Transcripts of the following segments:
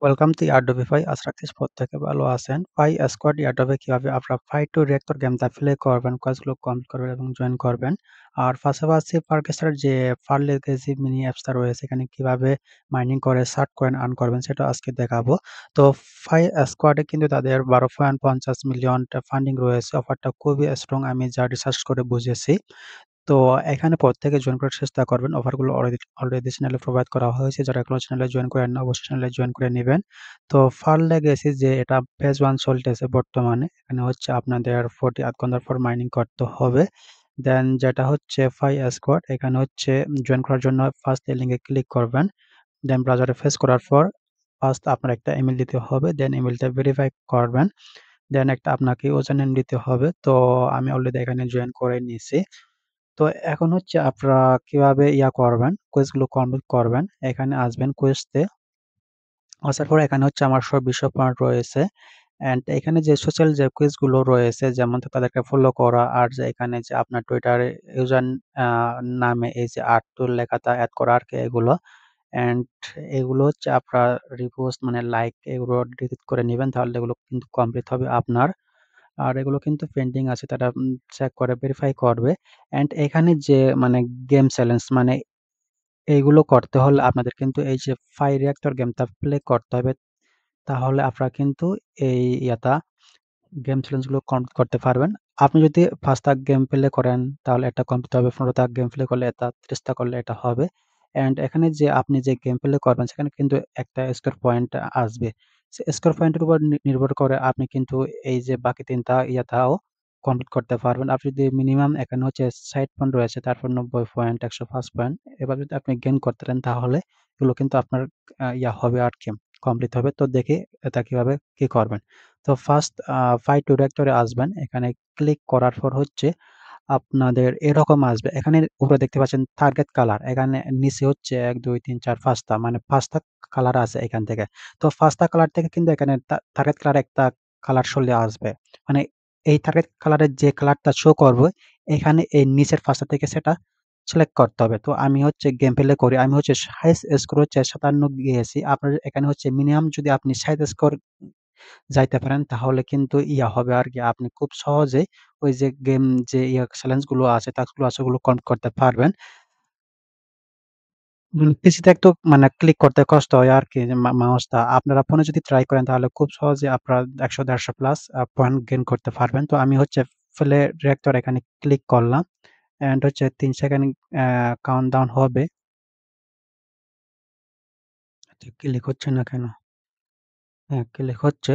Welcome to ইয়ারডবিফাই। আশা রাখছি প্রত্যেকে ভালো আছেন। ফাই স্কোয়াড ইয়ারডবে কিভাবে আপনারা ফাই টু রিয়েক্টর গেমটা প্লে করবেন, কাজগুলো কমপ্লিট করবেন এবং জয়েন করবেন। আর পাশাপাশি ফারকেস্টার যে ফার লেগেসি মিনি অ্যাপসটা রয়েছে এখানে কিভাবে মাইনিং করে সার্ট কয়েন আর্ন করবেন সেটা আজকে দেখাবো। তো ফাই স্কোয়াডে কিন্তু তাদের 12.50 মিলিয়ন ফান্ডিং রয়েছে। অফারটা খুবই স্ট্রং, আমি যা রিসার্চ করে বুঝেছি। তো এখানে প্রত্যেকে জয়েন করার চেষ্টা করবেন। অফারগুলো অলরেডি চ্যানেলে প্রোভাইড করা হয়েছে। যারা এখনো চ্যানেলে জয়েন করেন না, অবশ্যই চ্যানেলে জয়েন করে নিবেন। তো ফার লেগেসি যে এটা ফেজ 1 চলতেছে বর্তমানে। এখানে হচ্ছে আপনাদের 48 ঘন্টা পর মাইনিং করতে হবে। দেন যেটা হচ্ছে ফাই স্কোয়াড, এখানে হচ্ছে জয়েন করার জন্য ফার্স্ট এই লিঙ্কে ক্লিক করবেন। দেন ব্রাউজারে ফেস করার পর ফার্স্ট আপনার একটা ইমেইল দিতে হবে। দেন ইমেইলটা ভেরিফাই করবেন। দেন একটা আপনাকে ইউজার নেম দিতে হবে। তো আমি অলরেডি এখানে জয়েন করে নিয়েছি। তো এখন হচ্ছে আপনারা কিভাবে করবেন, কুইজগুলো কমপ্লিট করবেন। এখানে আসবেন কুইজতে। আসার পর এখানে হচ্ছে আমার সব বিষয় পয়েন্ট রয়েছে। অ্যান্ড এখানে যে সোশ্যাল যে কুইজগুলো রয়েছে যেমন তাদেরকে ফলো করা, আর যে এখানে যে আপনার টুইটারে ইউজার নামে এই যে আর্টুল লেখাটা এড করা আর কি এগুলো। অ্যান্ড এগুলো হচ্ছে আপনার রিপোস্ট মানে লাইক এগুলো ডিলিট করে নিবেন, তাহলে এগুলো কিন্তু কমপ্লিট হবে আপনার। আর এগুলো কিন্তু পেন্ডিং আছে, তারা চেক করে ভেরিফাই করবে। অ্যান্ড এখানে যে মানে গেম চ্যালেঞ্জ মানে এইগুলো করতে হলে আপনাদের কিন্তু এই যে ফায়ার রিঅ্যাক্টর গেমটা প্লে করতে হবে। তাহলে আপনারা কিন্তু এই গেম চ্যালেঞ্জ গুলো কমপ্লিট করতে পারবেন। আপনি যদি ৫ টা গেম প্লে করেন তাহলে এটা কমপ্লিট হবে, ১৫ টা গেম প্লে করলে এটা, ৩০ টা করলে এটা হবে। অ্যান্ড এখানে যে আপনি যে গেম প্লে করবেন সেখানে কিন্তু একটা স্কোর পয়েন্ট আসবে। সে স্কোর পয়েন্টের উপর নির্ভর করে আপনি কিন্তু এই যে বাকি ৩ টা কমপ্লিট করতে পারবেন। আপনি যদি মিনিমাম এখানে হচ্ছে ৬০ পয়েন্ট রয়েছে, তারপর ৯০ পয়েন্ট, ১০৫ পয়েন্ট এবার যদি আপনি গেইন করতে পারেন তাহলে এগুলো কিন্তু আপনার হবে আরকি, কমপ্লিট হবে। তো দেখি এটা কিভাবে কি করবেন। তো ফার্স্ট ফাইট ডিরেক্টরে আসবেন। এখানে ক্লিক করার পর হচ্ছে আপনাদের এরকম আসবে। এখানে উপরে দেখতে পাচ্ছেন টার্গেট কালার। এখানে নিচে হচ্ছে ১, ২, ৩, ৪, ৫ টা মানে ৫ টা কালার আছে এখান থেকে। তো ৫ টা কালার থেকে কিন্তু এখানে টার্গেট কালার একটা কালার চলে আসবে। মানে এই টার্গেট কালারের যে কালারটা শো করবে এখানে এই নিচের ৫ টা থেকে সেটা সিলেক্ট করতে হবে। তো আমি হচ্ছে গেম প্লে করি। আমি হচ্ছে হাইয়েস্ট স্কোর হচ্ছে ৫৭ গিয়েছি। আপনার এখানে হচ্ছে মিনিমাম যদি আপনি ৬০ স্কোর যাইতে পারেন তাহলে কিন্তু হবে আরকি। আপনি খুব সহজেই ওই যে গেম যে চ্যালেঞ্জ গুলো আছে, টাস্ক গুলো আছে ওগুলো কমপ্লিট করতে পারবেন। পিসিতে একটু মানে ক্লিক করতে কষ্ট হয় আরকি যে মাউসটা। আপনারা ফোনে যদি ট্রাই করেন তাহলে খুব সহজে আপনারা ১০০-১৫০ প্লাস পয়েন্ট গেইন করতে পারবেন। তো আমি হচ্ছে প্লে ডিরেক্টর এখানে ক্লিক করলাম। অ্যান্ড হচ্ছে ৩ সেকেন্ড কাউন্টডাউন হবে। আচ্ছা, ক্লিক হচ্ছে না কেন? হ্যাঁ, ক্লিক হচ্ছে।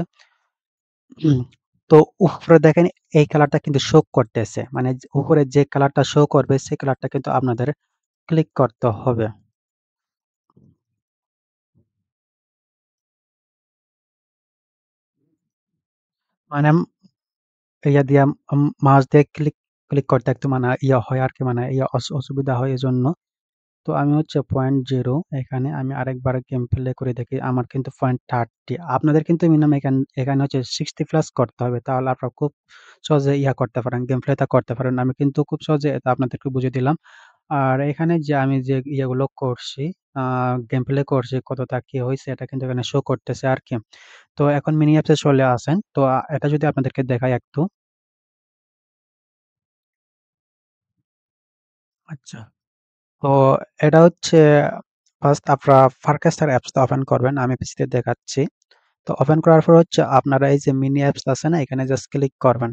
হুম, তো উপরে দেখেন এই কালারটা কিন্তু শো করতেছে। মানে উপরে যে কালারটা শো করবে সেই কালারটা কিন্তু আপনাদের ক্লিক করতে হবে। মানে দিয়া মাউস দিয়ে ক্লিক করতে একটু মানে হয় আরকি, মানে অসুবিধা হয় এজন্য। তো আমি হচ্ছে 0.0 এখানে আমি আরেকবার গেম প্লে করে দেখি। আমার কিন্তু 0.30, আপনাদের কিন্তু মিনিমাম এখানে হচ্ছে 60 প্লাস করতে হবে। তাহলে আপনারা খুব সহজে করতে পারেন, গেম প্লেটা করতে পারেন। আমি কিন্তু খুব সহজে এটা আপনাদেরকে বুঝিয়ে দিলাম। আর এখানে যে আমি যে ইয়েগুলো করছি, আ গেম প্লে করছি, কতটা কি হইছে এটা কিন্তু এখানে শো করতেছে আরকি। তো এখন মিনি অ্যাপস এ চলে আসেন। তো এটা যদি আপনাদেরকে দেখাই একটু। আচ্ছা। তো এটা হচ্ছে ফার্স্ট আপনারা ফারকাস্টার অ্যাপসটা ওপেন করবেন। আমি পিসিতে দেখাচ্ছি। তো ওপেন করার পর হচ্ছে আপনারা এই যে মিনি অ্যাপস আছে না? এখানে জাস্ট ক্লিক করবেন।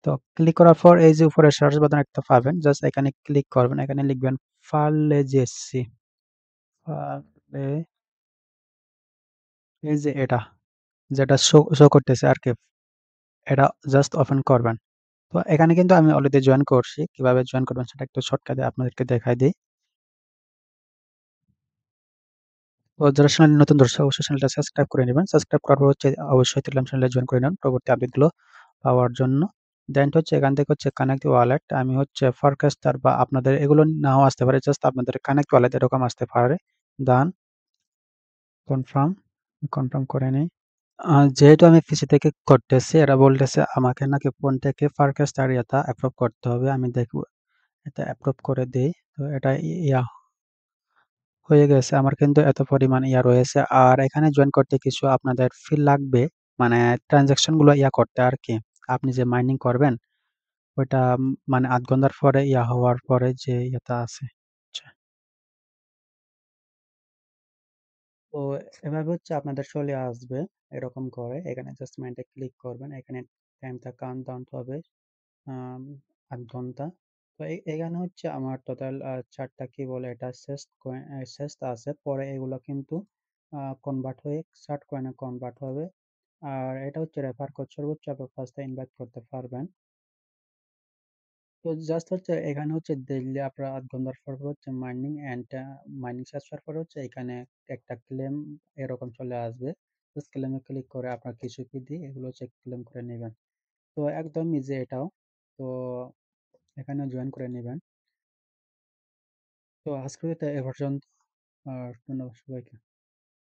তো ক্লিক করার পর এই যে উপরে সার্চ বাটন একটা পাবেন। জাস্ট এখানে ক্লিক করবেন। এখানে লিখবেন ফারলেজেসি। ফারলে এই যে এটা, যেটা শো করতেছে আরকি। এটা জাস্ট ওপেন করবেন। তো এখানে কিন্তু আমি অলরেডি জয়েন করছি। কিভাবে জয়েন করবেন সেটা একটু শর্টকাটে আপনাদেরকে দেখাই দেই। তো যারা চ্যানেলে নতুন দর্শক অবশ্যই চ্যানেলটা সাবস্ক্রাইব করে নিবেন। সাবস্ক্রাইব করার পর হচ্ছে অবশ্যই টেলিগ্রাম চ্যানেলে জয়েন করে নেন পরবর্তী আপডেটগুলো পাওয়ার জন্য। দেন হচ্ছে এখান থেকে হচ্ছে কানেক্ট ওয়ালেট। আমি হচ্ছে ফরকাস্টার বা আপনাদের এগুলো নাও আসতে পারে। জাস্ট আপনাদের কানেক্ট ওয়ালেট এরকম আসতে পারে। ডান, কনফার্ম, কনফার্ম করে নেই। যেহেতু আমি পিসি থেকে করতেছি, এরা বলতেছে আমাকে নাকি ফোন থেকে ফারকাস্টার অ্যাপ্রুভ করতে হবে। আমি দেখব, এটা অ্যাপ্রুভ করে দেই। তো এটা হয়ে গেছে। আমার কিন্তু এত পরিমাণ রয়েছে। আর এখানে জয়েন করতে কিছু আপনাদের ফি লাগবে। মানে ট্রান্সেকশন গুলো করতে আরকি। আপনি যে মাইনিং করবেন ওইটা মানে ৮ ঘন্টার পরে হওয়ার পরে যে ইয়েটা আছে। আচ্ছা। তো এভাবে আপনাদের চলে আসবে এরকম করে। এখানে জাস্ট মাইন্ডে ক্লিক করবেন। এখানে টাইমটা কাউন্টডাউন হবে আম ৮ ঘন্টা। তো এখানে আমার টোটাল ৪ টা কি বলে এটা শেষ আছে। পরে এগুলো কিন্তু কনভার্ট হয়ে ৬০ কয়েনে কনভার্ট হবে। আর এটা রেফার কোড সর্বোচ্চ আপনি ৫ টা ইনভাইট করতে পারবেন। তো জাস্ট এখানে ডেইলি আপনার ৮ ঘন্টার পর মাইনিং শেষ হওয়ার পর এখানে একটা ক্লেম এরকম চলে আসবে। জাস্ট ক্লেমে ক্লিক করে আপনার কিছু ফি দিয়ে এগুলো ক্লেম করে নিবেন। তো একদম ইজি এটাও। তো এখানে জয়েন করে নিবেন। তো আজকে তো এ পর্যন্ত। আর ধন্যবাদ সবাইকে।